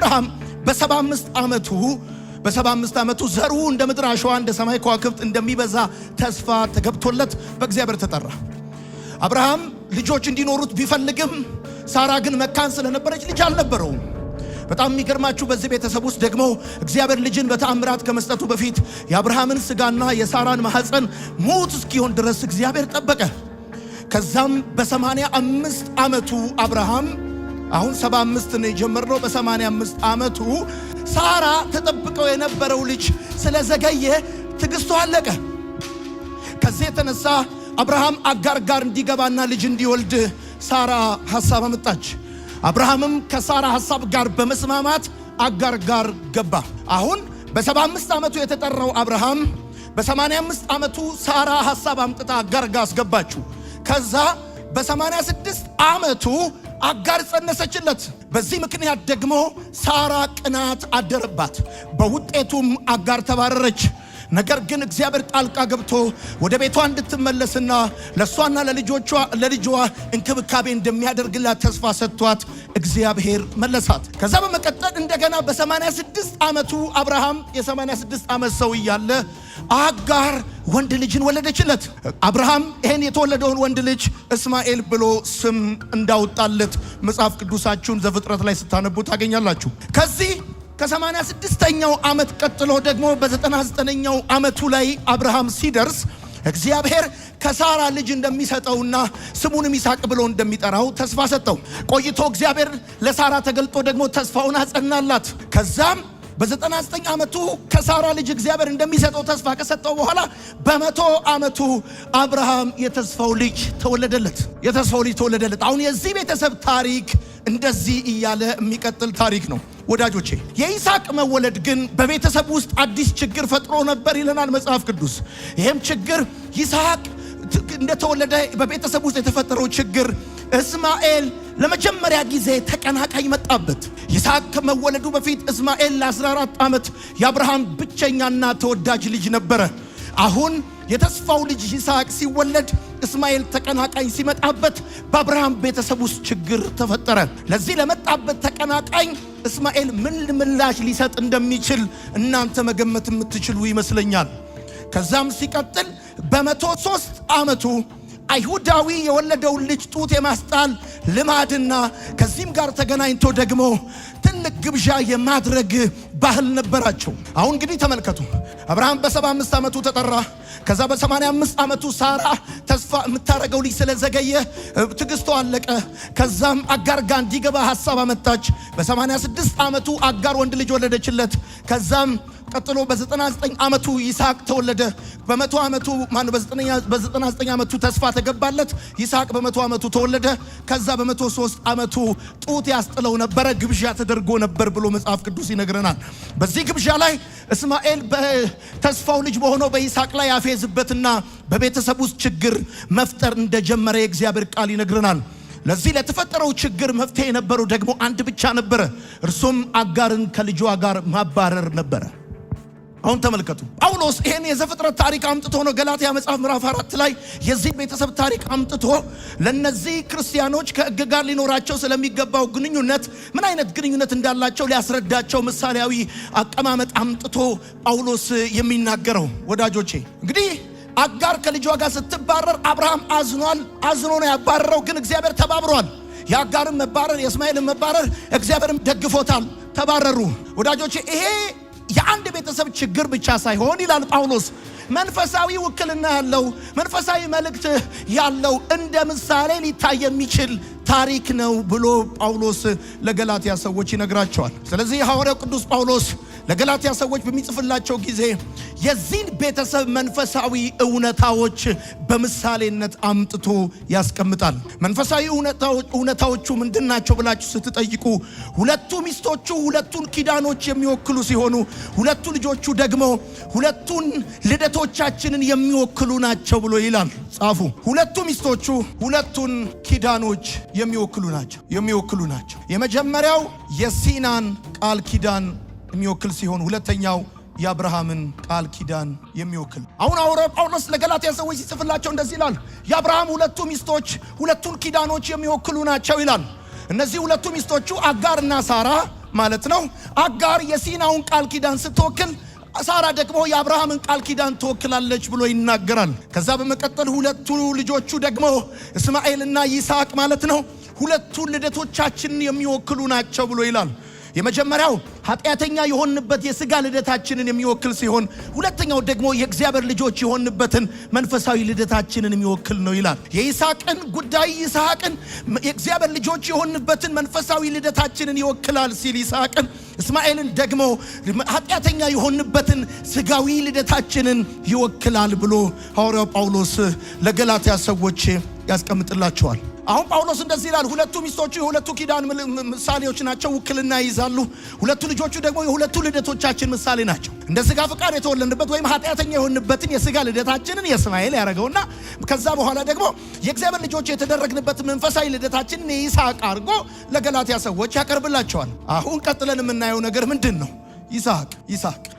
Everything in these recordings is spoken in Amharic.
አብርሃም በ75 ዓመቱ ዘሩ እንደ ምድር አሸዋ እንደ ሰማይ ከዋክብት እንደሚበዛ ተስፋ ተገብቶለት በእግዚአብሔር ተጠራ። አብርሃም ልጆች እንዲኖሩት ቢፈልግም ሳራ ግን መካን ስለነበረች ልጅ አልነበረውም። በጣም የሚገርማችሁ በዚህ ቤተሰብ ውስጥ ደግሞ እግዚአብሔር ልጅን በተአምራት ከመስጠቱ በፊት የአብርሃምን ስጋና የሳራን ማህፀን ሞት እስኪሆን ድረስ እግዚአብሔር ጠበቀ። ከዛም በ85 ዓመቱ አብርሃም አሁን 75 ነው የጀመርነው። በ85 ዓመቱ ሳራ ተጠብቀው የነበረው ልጅ ስለዘገየ ትዕግስቱ አለቀ። ከዚህ የተነሳ አብርሃም አጋር ጋር እንዲገባና ልጅ እንዲወልድ ሳራ ሐሳብ አመጣች። አብርሃምም ከሳራ ሐሳብ ጋር በመስማማት አጋር ጋር ገባ። አሁን በ75 ዓመቱ የተጠራው አብርሃም በ85 ዓመቱ ሳራ ሐሳብ አምጥታ አጋር ጋር አስገባችው። ከዛ በ86 ዓመቱ አጋር ጸነሰችለት። በዚህ ምክንያት ደግሞ ሳራ ቅናት አደረባት። በውጤቱም አጋር ተባረረች። ነገር ግን እግዚአብሔር ጣልቃ ገብቶ ወደ ቤቷ እንድትመለስና ለሷና ለልጇ እንክብካቤ እንደሚያደርግላት ተስፋ ሰጥቷት እግዚአብሔር መለሳት። ከዛ በመቀጠል እንደገና በ86 ዓመቱ አብርሃም የ86 ዓመት ሰው እያለ አጋር ወንድ ልጅን ወለደችለት። አብርሃም ይሄን የተወለደውን ወንድ ልጅ እስማኤል ብሎ ስም እንዳወጣለት መጽሐፍ ቅዱሳችሁን ዘፍጥረት ላይ ስታነቡ ታገኛላችሁ። ከዚህ ከ86ኛው ዓመት ቀጥሎ ደግሞ በ99ኛው ዓመቱ ላይ አብርሃም ሲደርስ እግዚአብሔር ከሳራ ልጅ እንደሚሰጠውና ስሙንም ይስሐቅ ብሎ እንደሚጠራው ተስፋ ሰጠው። ቆይቶ እግዚአብሔር ለሳራ ተገልጦ ደግሞ ተስፋውን አጸናላት። ከዛም በ99 ዓመቱ ከሳራ ልጅ እግዚአብሔር እንደሚሰጠው ተስፋ ከሰጠው በኋላ በ100 ዓመቱ አብርሃም የተስፋው ልጅ ተወለደለት። አሁን የዚህ ቤተሰብ ታሪክ እንደዚህ እያለ የሚቀጥል ታሪክ ነው ወዳጆቼ። የይስሐቅ መወለድ ግን በቤተሰብ ውስጥ አዲስ ችግር ፈጥሮ ነበር ይለናል መጽሐፍ ቅዱስ። ይሄም ችግር ይስሐቅ እንደተወለደ በቤተሰብ ውስጥ የተፈጠረው ችግር እስማኤል ለመጀመሪያ ጊዜ ተቀናቃኝ መጣበት። ይስሐቅ ከመወለዱ በፊት እስማኤል ለ14 ዓመት የአብርሃም ብቸኛና ተወዳጅ ልጅ ነበረ። አሁን የተስፋው ልጅ ይስሐቅ ሲወለድ እስማኤል ተቀናቃኝ ሲመጣበት በአብርሃም ቤተሰብ ውስጥ ችግር ተፈጠረ። ለዚህ ለመጣበት ተቀናቃኝ እስማኤል ምን ምላሽ ሊሰጥ እንደሚችል እናንተ መገመት የምትችሉ ይመስለኛል። ከዛም ሲቀጥል በ103 ዓመቱ አይሁዳዊ የወለደውን ልጅ ጡት የማስጣል ልማድና ከዚህም ጋር ተገናኝቶ ደግሞ ትልቅ ግብዣ የማድረግ ባህል ነበራቸው። አሁን እንግዲህ ተመልከቱ። አብርሃም በ75 ዓመቱ ተጠራ። ከዛ በ85 ዓመቱ ሳራ ተስፋ የምታረገው ልጅ ስለዘገየ ትዕግስቱ አለቀ። ከዛም አጋር ጋር እንዲገባ ሐሳብ አመጣች። በ86 ዓመቱ አጋር ወንድ ልጅ ወለደችለት። ከዛም ቀጥሎ በ99 ዓመቱ ይስሐቅ ተወለደ። በ100 ዓመቱ በ99 ዓመቱ ተስፋ ተገባለት። ይስሐቅ በ100 ዓመቱ ተወለደ። ከዛ በ103 ዓመቱ ጡት ያስጥለው ነበረ፣ ግብዣ ተደርጎ ነበር ብሎ መጽሐፍ ቅዱስ ይነግረናል። በዚህ ግብዣ ላይ እስማኤል በተስፋው ልጅ በሆነው በይስሐቅ ላይ ያፌዝበትና በቤተሰብ ውስጥ ችግር መፍጠር እንደጀመረ የእግዚአብሔር ቃል ይነግረናል። ለዚህ ለተፈጠረው ችግር መፍትሄ የነበረው ደግሞ አንድ ብቻ ነበረ። እርሱም አጋርን ከልጇ ጋር ማባረር ነበረ። አሁን ተመልከቱ። ጳውሎስ ይሄን የዘፍጥረት ታሪክ አምጥቶ ነው ገላትያ መጽሐፍ ምዕራፍ 4 ላይ የዚህ ቤተሰብ ታሪክ አምጥቶ ለነዚህ ክርስቲያኖች ከሕግ ጋር ሊኖራቸው ስለሚገባው ግንኙነት ምን አይነት ግንኙነት እንዳላቸው ሊያስረዳቸው ምሳሌያዊ አቀማመጥ አምጥቶ ጳውሎስ የሚናገረው። ወዳጆቼ እንግዲህ አጋር ከልጇ ጋር ስትባረር አብርሃም አዝኖ ነው ያባረረው። ግን እግዚአብሔር ተባብሯል። የአጋርም መባረር የእስማኤልም መባረር እግዚአብሔርም ደግፎታል። ተባረሩ። ወዳጆቼ ይሄ የአንድ ቤተሰብ ችግር ብቻ ሳይሆን ይላል ጳውሎስ መንፈሳዊ ውክልና ያለው መንፈሳዊ መልእክት ያለው እንደ ምሳሌ ሊታይ የሚችል ታሪክ ነው ብሎ ጳውሎስ ለገላትያ ሰዎች ይነግራቸዋል። ስለዚህ ሐዋርያው ቅዱስ ጳውሎስ ለገላትያ ሰዎች በሚጽፍላቸው ጊዜ የዚህን ቤተሰብ መንፈሳዊ እውነታዎች በምሳሌነት አምጥቶ ያስቀምጣል። መንፈሳዊ እውነታዎቹ ምንድናቸው ብላችሁ ስትጠይቁ ሁለቱ ሚስቶቹ ሁለቱን ኪዳኖች የሚወክሉ ሲሆኑ ሁለቱ ልጆቹ ደግሞ ሁለቱን ልደቶቻችንን የሚወክሉ ናቸው ብሎ ይላል ጻፉ። ሁለቱ ሚስቶቹ ሁለቱን ኪዳኖች የሚወክሉ ናቸው። የመጀመሪያው የሲናን ቃል ኪዳን የሚወክል ሲሆን ሁለተኛው የአብርሃምን ቃል ኪዳን የሚወክል። አሁን ሐዋርያው ጳውሎስ ለገላትያ ሰዎች ሲጽፍላቸው እንደዚህ ይላል። የአብርሃም ሁለቱ ሚስቶች ሁለቱን ኪዳኖች የሚወክሉ ናቸው ይላል። እነዚህ ሁለቱ ሚስቶቹ አጋርና ሳራ ማለት ነው። አጋር የሲናውን ቃል ኪዳን ስትወክል ሳራ ደግሞ የአብርሃምን ቃል ኪዳን ትወክላለች ብሎ ይናገራል። ከዛ በመቀጠል ሁለቱ ልጆቹ ደግሞ እስማኤልና ይስሐቅ ማለት ነው ሁለቱ ልደቶቻችንን የሚወክሉ ናቸው ብሎ ይላል። የመጀመሪያው ኃጢአተኛ የሆንበት የሥጋ ልደታችንን የሚወክል ሲሆን ሁለተኛው ደግሞ የእግዚአብሔር ልጆች የሆንበትን መንፈሳዊ ልደታችንን የሚወክል ነው ይላል። የይስሐቅን ጉዳይ ይስሐቅን የእግዚአብሔር ልጆች የሆንበትን መንፈሳዊ ልደታችንን ይወክላል ሲል ይስሐቅን፣ እስማኤልን ደግሞ ኃጢአተኛ የሆንበትን ሥጋዊ ልደታችንን ይወክላል ብሎ ሐዋርያው ጳውሎስ ለገላትያ ሰዎች ያስቀምጥላቸዋል። አሁን ጳውሎስ እንደዚህ ይላል፣ ሁለቱ ሚስቶቹ የሁለቱ ኪዳን ምሳሌዎች ናቸው፣ ውክልና ይይዛሉ። ሁለቱ ልጆቹ ደግሞ የሁለቱ ልደቶቻችን ምሳሌ ናቸው። እንደ ሥጋ ፍቃድ የተወለድንበት ወይም ኃጢአተኛ የሆንበትን የሥጋ ልደታችንን የእስማኤል ያደረገውና ከዛ በኋላ ደግሞ የእግዚአብሔር ልጆች የተደረግንበት መንፈሳዊ ልደታችንን የይስሐቅ አድርጎ ለገላትያ ሰዎች ያቀርብላቸዋል። አሁን ቀጥለን የምናየው ነገር ምንድን ነው?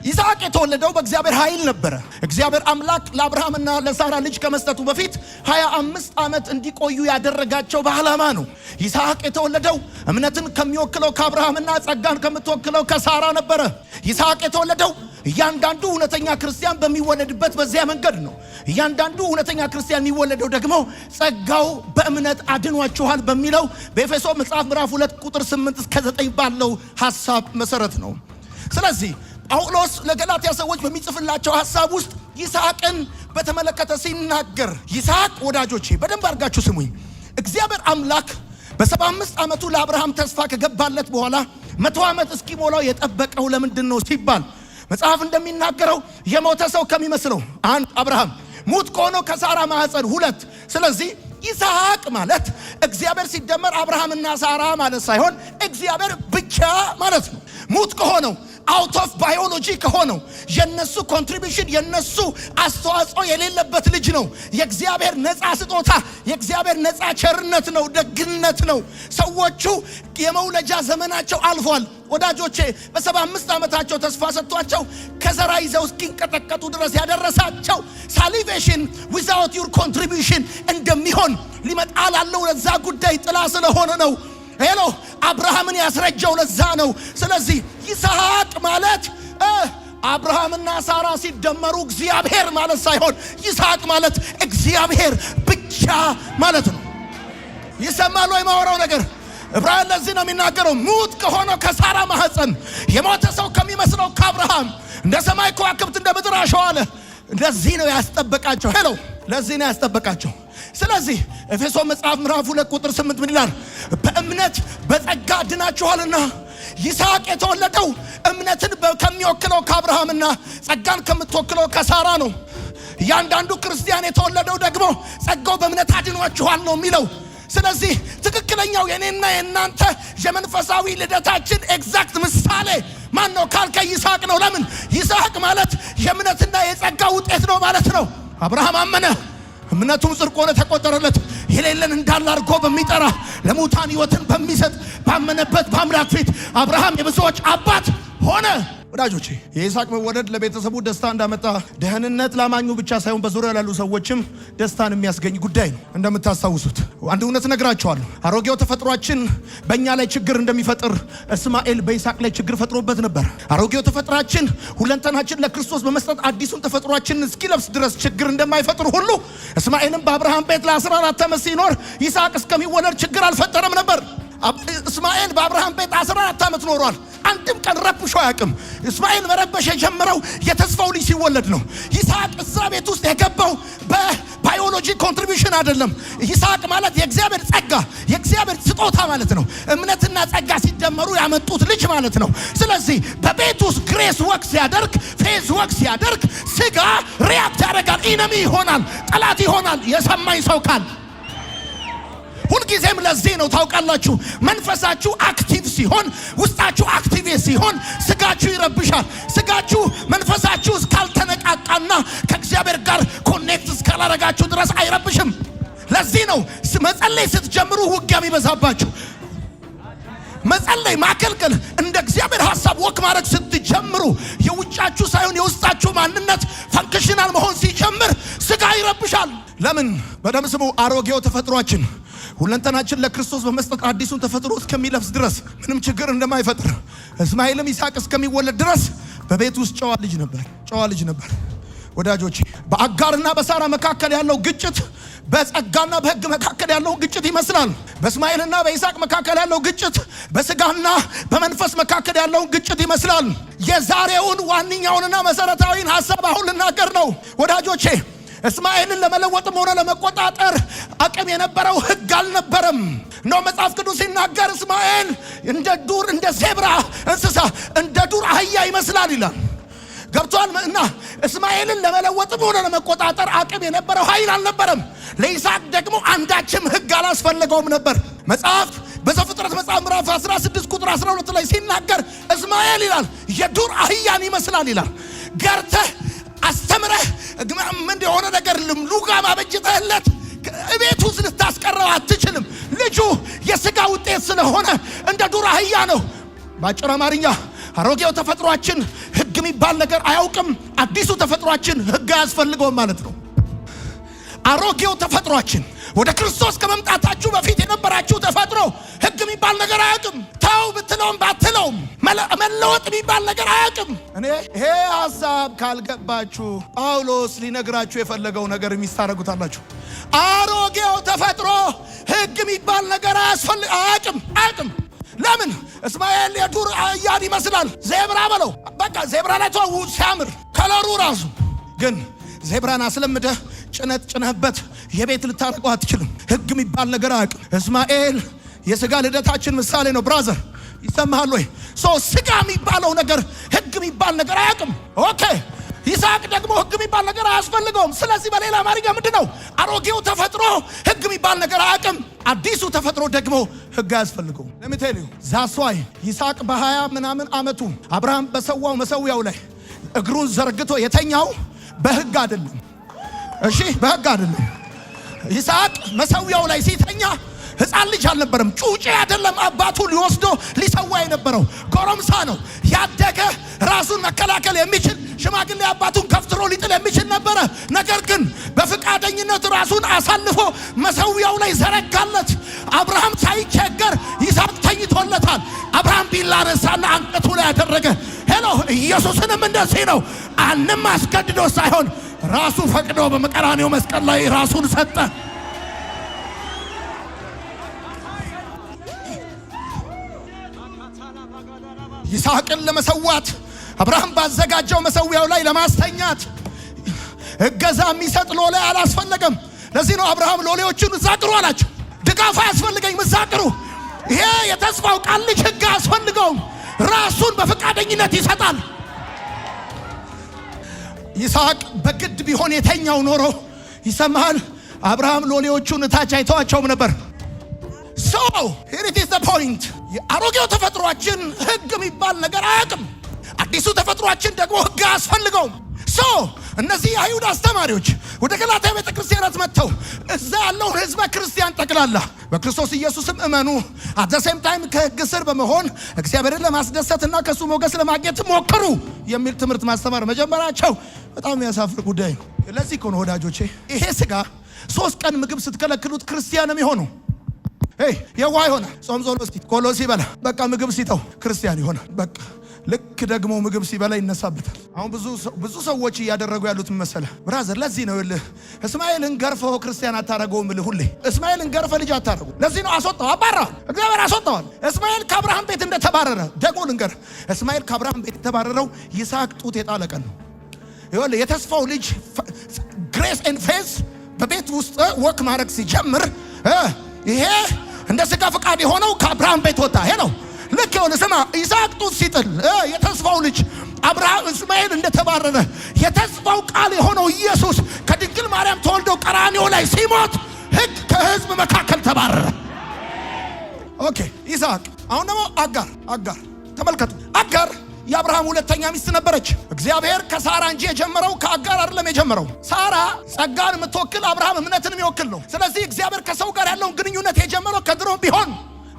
ይስሐቅ የተወለደው በእግዚአብሔር ኃይል ነበረ። እግዚአብሔር አምላክ ለአብርሃምና ለሳራ ልጅ ከመስጠቱ በፊት 25 ዓመት እንዲቆዩ ያደረጋቸው በዓላማ ነው። ይስሐቅ የተወለደው እምነትን ከሚወክለው ከአብርሃምና ጸጋን ከምትወክለው ከሳራ ነበረ። ይስሐቅ የተወለደው እያንዳንዱ እውነተኛ ክርስቲያን በሚወለድበት በዚያ መንገድ ነው። እያንዳንዱ እውነተኛ ክርስቲያን የሚወለደው ደግሞ ጸጋው በእምነት አድኗችኋል በሚለው በኤፌሶ መጽሐፍ ምዕራፍ 2 ቁጥር 8 እስከ 9 ባለው ሐሳብ መሰረት ነው። ስለዚህ ጳውሎስ ለገላትያ ሰዎች በሚጽፍላቸው ሐሳብ ውስጥ ይስሐቅን በተመለከተ ሲናገር፣ ይስሐቅ ወዳጆቼ በደንብ አድርጋችሁ ስሙኝ። እግዚአብሔር አምላክ በ75 ዓመቱ ለአብርሃም ተስፋ ከገባለት በኋላ 100 ዓመት እስኪሞላው የጠበቀው ለምንድን ነው ሲባል መጽሐፍ እንደሚናገረው የሞተ ሰው ከሚመስለው አንድ አብርሃም፣ ሙት ከሆነው ከሳራ ማህፀን ሁለት። ስለዚህ ይስሐቅ ማለት እግዚአብሔር ሲደመር አብርሃምና ሳራ ማለት ሳይሆን እግዚአብሔር ብቻ ማለት ነው። ሙት ከሆነው አውት ኦፍ ባዮሎጂ ከሆነው የነሱ ኮንትሪቢዩሽን የነሱ አስተዋጽኦ የሌለበት ልጅ ነው። የእግዚአብሔር ነፃ ስጦታ፣ የእግዚአብሔር ነፃ ቸርነት ነው፣ ደግነት ነው። ሰዎቹ የመውለጃ ዘመናቸው አልፏል ወዳጆቼ። በ75 ዓመታቸው ተስፋ ሰጥቷቸው ከዘራ ይዘው እስኪንቀጠቀጡ ድረስ ያደረሳቸው ሳሊቬሽን ዊዛውት ዩር ኮንትሪቢዩሽን እንደሚሆን ሊመጣ ላለው ለዛ ጉዳይ ጥላ ስለሆነ ነው። ሄሎ አብርሃምን ያስረጀው ለዛ ነው። ስለዚህ ይስሐቅ ማለት አብርሃምና ሳራ ሲደመሩ እግዚአብሔር ማለት ሳይሆን ይስሐቅ ማለት እግዚአብሔር ብቻ ማለት ነው። ይሰማል ወይ ማወራው ነገር? ዕብራውያን ለዚህ ነው የሚናገረው፣ ሙት ከሆነው ከሳራ ማህፀን የሞተ ሰው ከሚመስለው ከአብርሃም እንደ ሰማይ ከዋክብት እንደ ምድር አሸዋ አለ። ለዚህ ነው ያስጠበቃቸው። ሄሎ ለዚህ ነው ያስጠበቃቸው። ስለዚህ ኤፌሶን መጽሐፍ ምዕራፍ 2 ቁጥር 8 ምን ይላል? በእምነት በጸጋ ድናችኋልና። ይስሐቅ የተወለደው እምነትን ከሚወክለው ከአብርሃምና ጸጋን ከምትወክለው ከሳራ ነው። እያንዳንዱ ክርስቲያን የተወለደው ደግሞ ጸጋው በእምነት አድኗችኋል ነው የሚለው። ስለዚህ ትክክለኛው የኔና የናንተ የመንፈሳዊ ልደታችን ኤግዛክት ምሳሌ ማን ነው ካልከ ይስሐቅ ነው። ለምን? ይስሐቅ ማለት የእምነትና የጸጋ ውጤት ነው ማለት ነው። አብርሃም አመነ፣ እምነቱም ጽድቅ ሆነ ተቆጠረለት። የሌለን እንዳለ አድርጎ በሚጠራ ለሙታን ሕይወትን በሚሰጥ ባመነበት በአምላክ ፊት አብርሃም የብዙዎች አባት ሆነ። ወዳጆቼ የይስሐቅ መወለድ ለቤተሰቡ ደስታ እንዳመጣ ደህንነት ላማኙ ብቻ ሳይሆን በዙሪያ ላሉ ሰዎችም ደስታን የሚያስገኝ ጉዳይ ነው። እንደምታስታውሱት አንድ እውነት ነግራቸዋለሁ። አሮጌው ተፈጥሯችን በእኛ ላይ ችግር እንደሚፈጥር እስማኤል በይስሐቅ ላይ ችግር ፈጥሮበት ነበር። አሮጌው ተፈጥሯችን ሁለንተናችን ለክርስቶስ በመስጠት አዲሱን ተፈጥሯችን እስኪለብስ ድረስ ችግር እንደማይፈጥር ሁሉ እስማኤልም በአብርሃም ቤት ለ14 ዓመት ሲኖር ይስሐቅ እስከሚወለድ ችግር አልፈጠረም ነበር። እስማኤል በአብርሃም ቤት 14 ዓመት ኖሯል። አንድም ቀን ረብሾ አያውቅም። እስማኤል መረበሽ የጀመረው የተስፋው ልጅ ሲወለድ ነው። ይስሐቅ እዛ ቤት ውስጥ የገባው በባዮሎጂ ኮንትሪቢዩሽን አይደለም። ይስሐቅ ማለት የእግዚአብሔር ጸጋ፣ የእግዚአብሔር ስጦታ ማለት ነው። እምነትና ጸጋ ሲደመሩ ያመጡት ልጅ ማለት ነው። ስለዚህ በቤት ውስጥ ግሬስ ወክ ሲያደርግ፣ ፌዝ ወክ ሲያደርግ ስጋ ሪያክት ያደርጋል፣ ኢነሚ ይሆናል፣ ጠላት ይሆናል። የሰማኝ ሰው ካል ሁልጊዜም ለዚህ ነው ታውቃላችሁ፣ መንፈሳችሁ አክቲቭ ሲሆን፣ ውስጣችሁ አክቲቭ ሲሆን ስጋችሁ ይረብሻል። ስጋችሁ መንፈሳችሁ እስካልተነቃቃና ከእግዚአብሔር ጋር ኮኔክት እስካላረጋችሁ ድረስ አይረብሽም። ለዚህ ነው መጸለይ ስትጀምሩ ውጊያ የሚበዛባችሁ። መጸለይ ማከልከል እንደ እግዚአብሔር ሐሳብ ወክ ማድረግ ስትጀምሩ የውጫችሁ ሳይሆን የውስጣችሁ ማንነት ፈንክሽናል መሆን ሲጀምር ስጋ ይረብሻል። ለምን? በደም ስሙ አሮጌው ተፈጥሯችን ሁለንተናችን ለክርስቶስ በመስጠት አዲሱን ተፈጥሮ እስከሚለብስ ድረስ ምንም ችግር እንደማይፈጥር እስማኤልም ይስሐቅ እስከሚወለድ ድረስ በቤት ውስጥ ጨዋ ልጅ ነበር። ወዳጆቼ በአጋርና በሳራ መካከል ያለው ግጭት በጸጋና በሕግ መካከል ያለው ግጭት ይመስላል። በእስማኤልና በይስሐቅ መካከል ያለው ግጭት በስጋና በመንፈስ መካከል ያለው ግጭት ይመስላል። የዛሬውን ዋንኛውንና መሰረታዊን ሐሳብ አሁን ልናገር ነው ወዳጆቼ። እስማኤልን ለመለወጥም ሆነ ለመቆጣጠር አቅም የነበረው ሕግ አልነበረም ነው። መጽሐፍ ቅዱስ ሲናገር እስማኤል እንደ ዜብራ እንስሳ እንደ ዱር አህያ ይመስላል ይላል። ገብቷል። እና እስማኤልን ለመለወጥም ሆነ ለመቆጣጠር አቅም የነበረው ኃይል አልነበረም። ለይስሐቅ ደግሞ አንዳችም ሕግ አላስፈልገውም ነበር። መጽሐፍ በዘፍጥረት መጽሐፍ ምዕራፍ 16 ቁጥር 12 ላይ ሲናገር እስማኤል ይላል የዱር አህያን ይመስላል ይላል። ገርተህ አስተምረህ ምን የሆነ ነገር ልምሉጋም አበጅተህለት ቤት ውስጥ ልታስቀረው አትችልም። ልጁ የሥጋ ውጤት ስለሆነ እንደ ዱር አህያ ነው። ባጭር አማርኛ አሮጌው ተፈጥሯችን ሕግ የሚባል ነገር አያውቅም። አዲሱ ተፈጥሯችን ሕግ አያስፈልገውም ማለት ነው። አሮጌው ተፈጥሯችን ወደ ክርስቶስ ከመምጣታችሁ በፊት የነበራችሁ ተፈጥሮ ሕግ የሚባል ነገር አያውቅም። ተው ብትለውም ባትለውም መለወጥ የሚባል ነገር አያውቅም። እኔ ይሄ ሐሳብ ካልገባችሁ ጳውሎስ ሊነግራችሁ የፈለገው ነገር የሚስታረጉታላችሁ። አሮጌው ተፈጥሮ ሕግ የሚባል ነገር አያውቅም። ለምን? እስማኤል የዱር አህያን ይመስላል። ዜብራ በለው በቃ ዜብራ ላይ ተው ሲያምር ከለሩ ራሱ ግን ዜብራን አስለምደህ ጭነህበት የቤት ልታረቀው አትችልም። ሕግ የሚባል ነገር አያውቅም። እስማኤል የሥጋ ልደታችን ምሳሌ ነው። ብራዘር ይሰማሃል ወይ? ሥጋ የሚባለው ነገር ሕግ የሚባል ነገር አያውቅም። ኦኬ ይስሐቅ ደግሞ ሕግ የሚባል ነገር አያስፈልገውም። ስለዚህ በሌላ አማርኛ ምንድነው? አሮጌው ተፈጥሮ ሕግ የሚባል ነገር አያውቅም። አዲሱ ተፈጥሮ ደግሞ ሕግ አያስፈልገውም። ለምትሄዱ ዛሷይ ይስሐቅ በ20 ምናምን ዓመቱ አብርሃም በሰዋው መሰዊያው ላይ እግሩን ዘርግቶ የተኛው በሕግ አይደለም። እሺ በሕግ አይደለም። ይስሐቅ መሰዊያው ላይ ሲተኛ ሕፃን ልጅ አልነበረም። ጩጬ አይደለም። አባቱ ሊወስዶ ሊሰዋ የነበረው ጎረምሳ ነው። ያደገ ራሱን መከላከል የሚችል ሽማግሌ አባቱን ከፍትሮ ሊጥል የሚችል ነበረ። ነገር ግን በፍቃደኝነት ራሱን አሳልፎ መሰዊያው ላይ ዘረጋለት። አብርሃም ሳይቸገር ይስሐቅ ተኝቶለታል። አብርሃም ቢላ ነሳና አንገቱ ላይ ያደረገ። ሄሎ ኢየሱስንም እንደዚህ ነው። አንም አስገድዶ ሳይሆን ራሱ ፈቅዶ በመቀራኔው መስቀል ላይ ራሱን ሰጠ። ይስሐቅን ለመሰዋት አብርሃም ባዘጋጀው መሰዊያው ላይ ለማስተኛት እገዛ የሚሰጥ ሎሌ አላስፈለገም። ለዚህ ነው አብርሃም ሎሌዎቹን ዛቅሩ አላቸው። ድጋፍ አያስፈልገኝ ምዛቅሩ። ይሄ የተስፋው ቃል ልጅ ሕግ አያስፈልገውም። ራሱን በፈቃደኝነት ይሰጣል። ይስሐቅ በግድ ቢሆን የተኛው ኖሮ ይሰማሃል፣ አብርሃም ሎሌዎቹን ታች አይተዋቸውም ነበር። here it is the point። የአሮጌው ተፈጥሯችን ሕግ የሚባል ነገር አያውቅም። አዲሱ ተፈጥሯችን ደግሞ ሕግ አያስፈልገውም። እነዚህ የአይሁድ አስተማሪዎች ወደ ገላትያ ቤተክርስቲያናት መጥተው እዛ ያለውን ሕዝበ ክርስቲያን ጠቅላላ በክርስቶስ ኢየሱስም እመኑ at the same time ከሕግ ስር በመሆን እግዚአብሔርን ለማስደሰትና ከሱ ሞገስ ለማግኘት ሞክሩ የሚል ትምህርት ማስተማር መጀመራቸው በጣም የሚያሳፍር ጉዳይ ነው። ለዚህ እኮ ነው ወዳጆቼ ይሄ ሥጋ 3 ቀን ምግብ ስትከለክሉት ክርስቲያንም ይሆኑ የዋ ይሆናል። ጾም ጸሎት ቆሎ ሲበላ በቃ ምግብ ሲተው ክርስቲያን ይሆናል። በቃ ልክ ደግሞ ምግብ ሲበላ ይነሳበታል። አሁን ብዙ ሰዎች እያደረጉ ያሉት መሰለ ብራዘር። ለዚህ ነው እስማኤልን ገርፈው ክርስቲያን አታረገውም። ሁሌ እስማኤልን ገርፈ ልጅ አታረጉ። ለዚህ ነው አስወጣው፣ አባራው፣ እግዚአብሔር አስወጣዋል። እስማኤል ከአብርሃም ቤት እንደተባረረ ደግሞ ልንገር፣ እስማኤል ከአብርሃም ቤት የተባረረው ይስሐቅ ጡት የጣለቀን ነው። ይኸውልህ የተስፋው ልጅ ግሬስ ኤንድ ፌዝ በቤት ውስጥ ወክ ማድረግ ሲጀምር ይሄ እንደ ሥጋ ፈቃድ የሆነው ከአብርሃም ቤት ወጣ። ይሄ ነው ልክ ይኸውልህ ስማ፣ ይስሐቅ ጡት ሲጥል የተስፋው ልጅ አብርሃም እስማኤል እንደተባረረ የተስፋው ቃል የሆነው ኢየሱስ ከድንግል ማርያም ተወልዶ ቀራንዮ ላይ ሲሞት ሕግ ከሕዝብ መካከል ተባረረ። ኦኬ ይስሐቅ። አሁን ደግሞ አጋር ተመልከቱ። አጋር የአብርሃም ሁለተኛ ሚስት ነበረች። እግዚአብሔር ከሳራ እንጂ የጀመረው ከአጋር አይደለም የጀመረው። ሳራ ጸጋን የምትወክል አብርሃም እምነትን የሚወክል ነው። ስለዚህ እግዚአብሔር ከሰው ጋር ያለውን ግንኙነት የጀመረው ከድሮ ቢሆን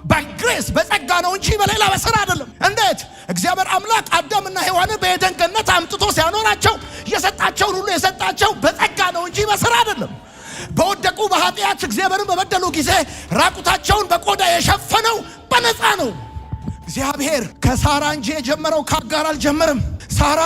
በግሬስ በጸጋ ነው እንጂ በሌላ በስራ አይደለም። እንዴት? እግዚአብሔር አምላክ አዳምና ሔዋንን በኤደን ገነት አምጥቶ ሲያኖራቸው የሰጣቸውን ሁሉ የሰጣቸው በጸጋ ነው እንጂ በስራ አይደለም። በወደቁ በኃጢአት እግዚአብሔርን በበደሉ ጊዜ ራቁታቸውን በቆዳ የሸፈነው በነፃ ነው። እግዚአብሔር ከሳራ እንጂ የጀመረው ከአጋር አልጀመረም። ሳራ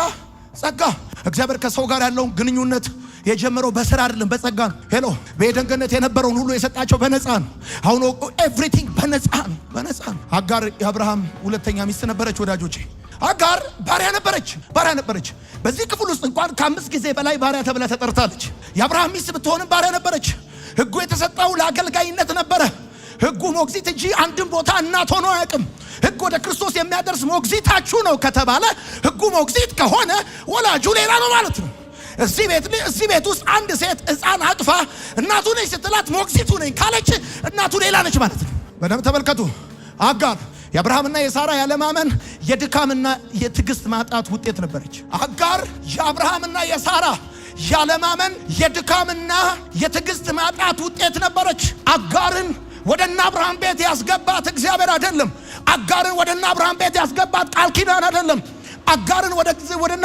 ጸጋ፣ እግዚአብሔር ከሰው ጋር ያለውን ግንኙነት የጀመረው በስራ አይደለም፣ በጸጋ ነው። ሄሎ በኤደን ገነት የነበረውን ሁሉ የሰጣቸው በነፃ ነው። አሁን ኤቭሪቲንግ በነፃ ነው፣ በነፃ ነው። አጋር የአብርሃም ሁለተኛ ሚስት ነበረች ወዳጆቼ። አጋር ባሪያ ነበረች። በዚህ ክፍል ውስጥ እንኳን ከ5 ጊዜ በላይ ባሪያ ተብላ ተጠርታለች። የአብርሃም ሚስት ብትሆንም ባሪያ ነበረች። ሕጉ የተሰጠው ለአገልጋይነት ነበረ። ሕጉ ሞግዚት እንጂ አንድም ቦታ እናት ሆኖ አያውቅም። ሕግ ወደ ክርስቶስ የሚያደርስ ሞግዚታችሁ ነው ከተባለ ሕጉ ሞግዚት ከሆነ ወላጁ ሌላ ነው ማለት ነው። እዚህ ቤት ውስጥ አንድ ሴት ሕፃን አቅፋ እናቱ ነኝ ስትላት ሞግዚቱ ነኝ ካለች እናቱ ሌላ ነች ማለት ነው። በደንብ ተመልከቱ። አጋር የአብርሃምና የሳራ ያለማመን የድካምና የትዕግስት ማጣት ውጤት ነበረች። አጋር የአብርሃምና የሳራ ያለማመን የድካምና የትዕግስት ማጣት ውጤት ነበረች። አጋርን ወደ አብርሃም ቤት ያስገባት እግዚአብሔር አይደለም። አጋርን ወደ አብርሃም ቤት ያስገባት ቃል ኪዳን አይደለም። አጋርን ወደ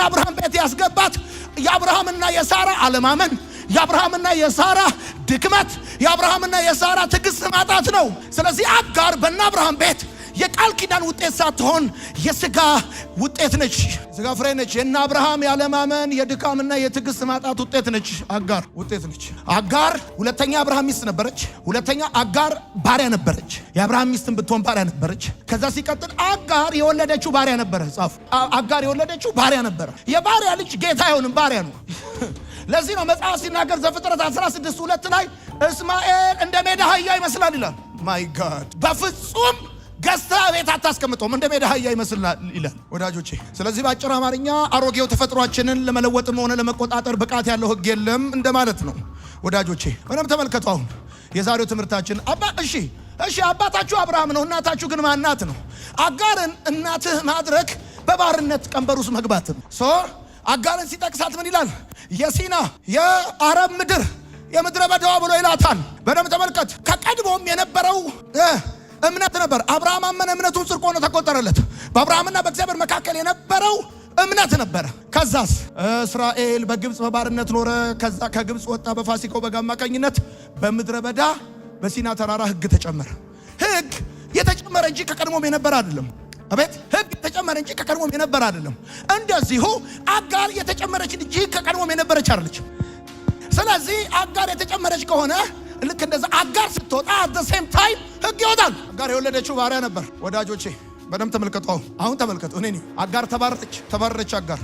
አብርሃም ቤት ያስገባት የአብርሃምና የሳራ አለማመን፣ የአብርሃምና የሳራ ድክመት፣ የአብርሃምና የሳራ ትዕግስት ማጣት ነው። ስለዚህ አጋር በአብርሃም ቤት የቃል ኪዳን ውጤት ሳትሆን የሥጋ ውጤት ነች፣ ሥጋ ፍሬ ነች። የአብርሃም ያለማመን የድካምና የትዕግስት ማጣት ውጤት ነች። አጋር ውጤት ነች። አጋር ሁለተኛ አብርሃም ሚስት ነበረች። ሁለተኛ አጋር ባሪያ ነበረች። የአብርሃም ሚስትን ብትሆን ባሪያ ነበረች። ከዛ ሲቀጥል አጋር የወለደችው ባሪያ ነበረ። ጻፉ። አጋር የወለደችው ባሪያ ነበረ። የባሪያ ልጅ ጌታ አይሆንም፣ ባሪያ ነው። ለዚህ ነው መጽሐፍ ሲናገር ዘፍጥረት 16:2 ላይ እስማኤል እንደ ሜዳ አህያ ይመስላል ይላል። ማይ ጋድ በፍጹም ገዝታ ቤት አታስቀምጠውም፣ እንደ ሜዳ አህያ ይመስላል ይላል ወዳጆቼ። ስለዚህ በአጭር አማርኛ አሮጌው ተፈጥሯችንን ለመለወጥም ሆነ ለመቆጣጠር ብቃት ያለው ሕግ የለም እንደማለት ነው ወዳጆቼ። ምንም ተመልከቱ። አሁን የዛሬው ትምህርታችን እሺ አባታችሁ አብርሃም ነው፣ እናታችሁ ግን ማናት ነው? አጋርን እናትህ ማድረግ በባርነት ቀንበር ውስጥ መግባት ነው። አጋርን ሲጠቅሳት ምን ይላል? የሲና የአረብ ምድር የምድረ በዳዋ ብሎ ይላታል። በደም ተመልከት። ከቀድሞም የነበረው እምነት ነበር። አብርሃም አመነ፣ እምነቱም ጽድቅ ሆኖ ተቆጠረለት። በአብርሃምና በእግዚአብሔር መካከል የነበረው እምነት ነበረ። ከዛስ እስራኤል በግብፅ በባርነት ኖረ። ከዛ ከግብፅ ወጣ። በፋሲካው በግ አማካኝነት በምድረ በዳ በሲና ተራራ ሕግ ተጨመረ። ሕግ የተጨመረ እንጂ ከቀድሞም የነበረ አይደለም። አቤት! ሕግ የተጨመረ እንጂ ከቀድሞም የነበረ አይደለም። እንደዚሁ አጋር የተጨመረች እንጂ ከቀድሞም የነበረች አይደለች። ስለዚህ አጋር የተጨመረች ከሆነ ልክ እንደዛ አጋር ስትወጣ at the same time ሕግ ይወጣል። አጋር የወለደችው ባሪያ ነበር ወዳጆቼ። በደም ተመልከቱ። አሁን ተመልከቱ። አጋር ተባረረች። አጋር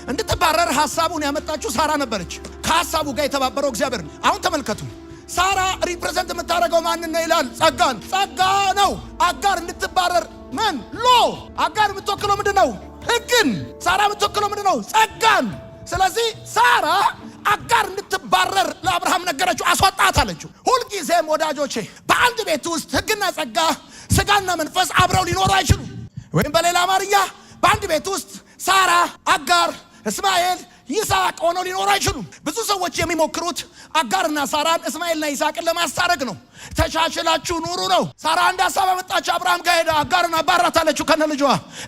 እንድትባረር ሐሳቡን ያመጣችው ሳራ ነበረች። ከሐሳቡ ጋር የተባበረው እግዚአብሔር ነው። አሁን ተመልከቱ። ሳራ ሪፕሬዘንት የምታደርገው ማንን ነው ይላል? ጸጋ ነው። አጋር እንድትባረር ምን አጋር የምትወክለው ምንድን ነው? ሕግን። ሳራ የምትወክለው ምንድን ነው? ጸጋን። ስለዚህ ሳራ አጋር እንድትባረር ለአብርሃም ነገረችው፣ አስወጣት አለችው። ሁልጊዜም ወዳጆቼ በአንድ ቤት ውስጥ ሕግና ጸጋ፣ ስጋና መንፈስ አብረው ሊኖሩ አይችሉም። ወይም በሌላ አማርኛ በአንድ ቤት ውስጥ ሳራ፣ አጋር፣ እስማኤል፣ ይስሐቅ ሆነው ሊኖሩ አይችሉም። ብዙ ሰዎች የሚሞክሩት አጋርና ሳራን፣ እስማኤልና ይስሐቅን ለማስታረቅ ነው። ተቻችላችሁ ኑሩ ነው። ሳራ አንድ ሐሳብ አመጣች፣ አብርሃም ጋር ሄዳ አጋርን አባራት አለችው ከነ ልጇ።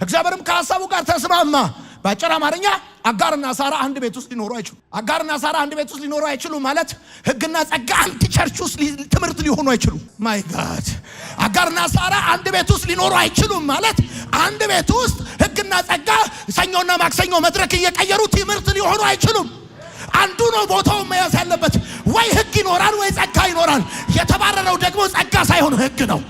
እግዚአብሔርም ከሐሳቡ ጋር ተስማማ። በአጭር አማርኛ አጋርና ሳራ አንድ ቤት ውስጥ ሊኖሩ አይችሉም። አጋርና ሳራ አንድ ቤት ውስጥ ሊኖሩ አይችሉም ማለት ሕግና ጸጋ አንድ ቸርች ውስጥ ትምህርት ሊሆኑ አይችሉም። ማይ ጋድ! አጋርና ሳራ አንድ ቤት ውስጥ ሊኖሩ አይችሉም ማለት አንድ ቤት ውስጥ ሕግና ጸጋ ሰኞና ማክሰኞ መድረክ እየቀየሩ ትምህርት ሊሆኑ አይችሉም። አንዱ ነው ቦታውን መያዝ ያለበት። ወይ ሕግ ይኖራል ወይ ጸጋ ይኖራል። የተባረረው ደግሞ ጸጋ ሳይሆን ሕግ ነው።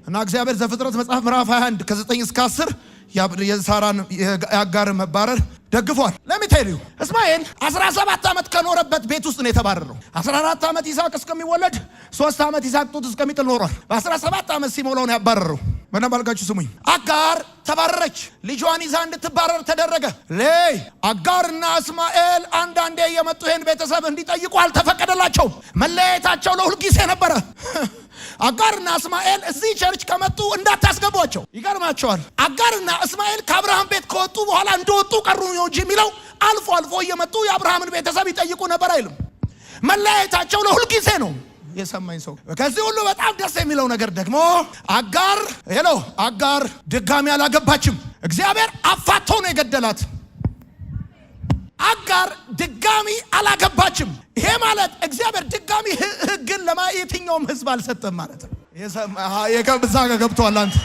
እና እግዚአብሔር ዘፍጥረት መጽሐፍ ምዕራፍ 21 ከ9 እስከ 10 የሳራን የአጋር መባረር ደግፏል። ለሚቴልዩ እስማኤል 17 ዓመት ከኖረበት ቤት ውስጥ ነው የተባረረው። 14 ዓመት ይስሐቅ እስከሚወለድ 3 ዓመት ይስሐቅ ጡት እስከሚጥል ኖሯል። በ17 ዓመት ሲሞላው ነው ያባረረው። በደንብ አድርጋችሁ ስሙኝ። አጋር ተባረረች። ልጇን ይዛ እንድትባረር ተደረገ። አጋርና እስማኤል አንዳንዴ የመጡ ይህን ቤተሰብ እንዲጠይቁ አልተፈቀደላቸውም። መለያየታቸው ለሁል ጊዜ ነበረ። አጋርና እስማኤል እዚህ ቸርች ከመጡ እንዳታስገቧቸው። ይገርማቸዋል። አጋርና እስማኤል ከአብርሃም ቤት ከወጡ በኋላ እንደወጡ ቀሩ ነው እንጂ የሚለው አልፎ አልፎ እየመጡ የአብርሃምን ቤተሰብ ይጠይቁ ነበር አይልም። መለያየታቸው ለሁል ጊዜ ነው። የሰማኝ ሰው ከዚህ ሁሉ በጣም ደስ የሚለው ነገር ደግሞ አጋር ድጋሚ አላገባችም። እግዚአብሔር አፋቶ ነው የገደላት። አጋር ድጋሚ አላገባችም። ይሄ ማለት እግዚአብሔር ድጋሚ ሕግን ለየትኛውም ሕዝብ አልሰጠም ማለት ነው። የከብዛ ገብቷል አንተ